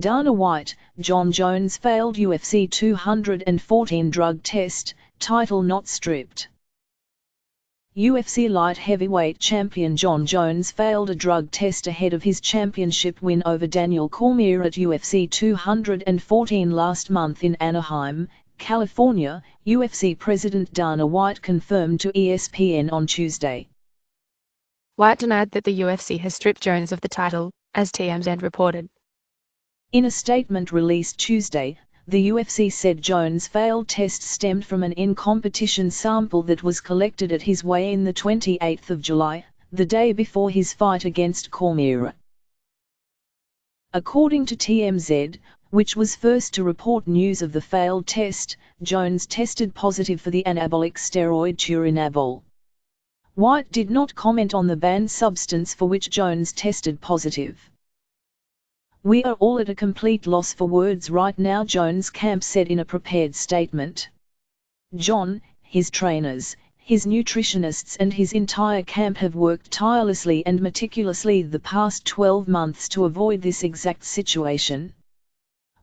Dana White, Jon Jones failed UFC 214 drug test, title not stripped. UFC light heavyweight champion Jon Jones failed a drug test ahead of his championship win over Daniel Cormier at UFC 214 last month in Anaheim, California, UFC President Dana White confirmed to ESPN on Tuesday. White denied that the UFC has stripped Jones of the title, as TMZ reported. In a statement released Tuesday, the UFC said Jones' failed test stemmed from an in-competition sample that was collected at his weigh-in the 28th of July, the day before his fight against Cormier. According to TMZ, which was first to report news of the failed test, Jones tested positive for the anabolic steroid Turinabol. White did not comment on the banned substance for which Jones tested positive. "We are all at a complete loss for words right now," Jones' camp said in a prepared statement. Jon, his trainers, his nutritionists and his entire camp have worked tirelessly and meticulously the past 12 months to avoid this exact situation.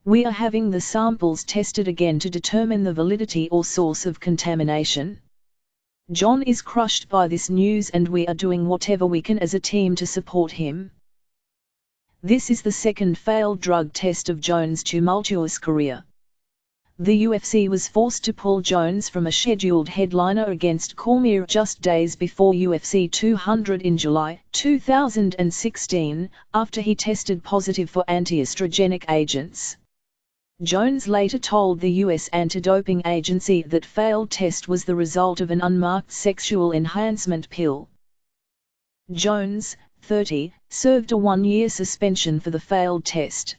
We are having the samples tested again to determine the validity or source of contamination. Jon is crushed by this news and we are doing whatever we can as a team to support him. This is the second failed drug test of Jones' tumultuous career. The UFC was forced to pull Jones from a scheduled headliner against Cormier just days before UFC 200 in July 2016, after he tested positive for anti-estrogenic agents. Jones later told the U.S. anti-doping agency that failed test was the result of an unmarked sexual enhancement pill. Jones, 30, served a 1-year suspension for the failed test.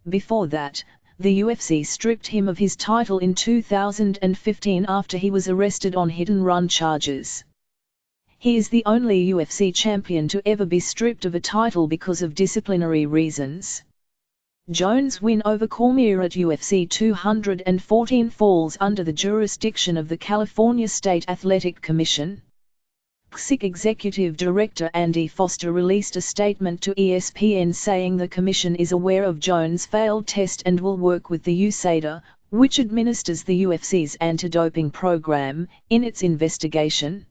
Before that, the UFC stripped him of his title in 2015 after he was arrested on hit-and-run charges. He is the only UFC champion to ever be stripped of a title because of disciplinary reasons. Jones' win over Cormier at UFC 214 falls under the jurisdiction of the California State Athletic Commission. CSIC Executive Director Andy Foster released a statement to ESPN saying the commission is aware of Jones' failed test and will work with the USADA, which administers the UFC's anti-doping program, in its investigation.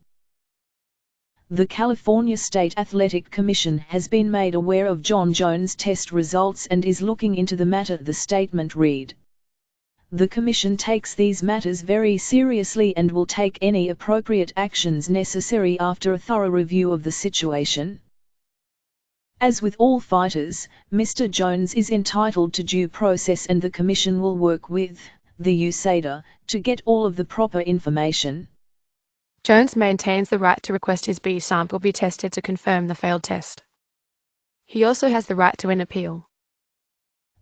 The California State Athletic Commission has been made aware of Jon Jones' test results and is looking into the matter, the statement read. The Commission takes these matters very seriously and will take any appropriate actions necessary after a thorough review of the situation. As with all fighters, Mr. Jones is entitled to due process and the Commission will work with the USADA to get all of the proper information. Jones maintains the right to request his B sample be tested to confirm the failed test. He also has the right to an appeal.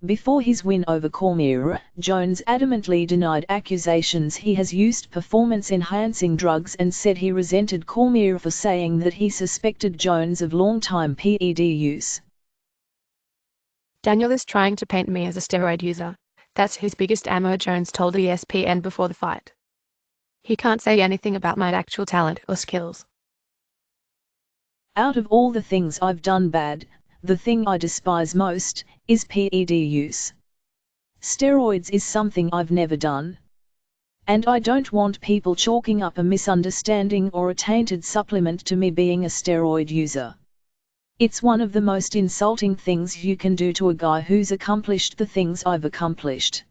Before his win over Cormier, Jones adamantly denied accusations he has used performance-enhancing drugs and said he resented Cormier for saying that he suspected Jones of long-time PED use. "Daniel is trying to paint me as a steroid user. That's his biggest ammo," Jones told ESPN before the fight. "He can't say anything about my actual talent or skills. Out of all the things I've done bad, the thing I despise most is PED use. Steroids is something I've never done. And I don't want people chalking up a misunderstanding or a tainted supplement to me being a steroid user. It's one of the most insulting things you can do to a guy who's accomplished the things I've accomplished."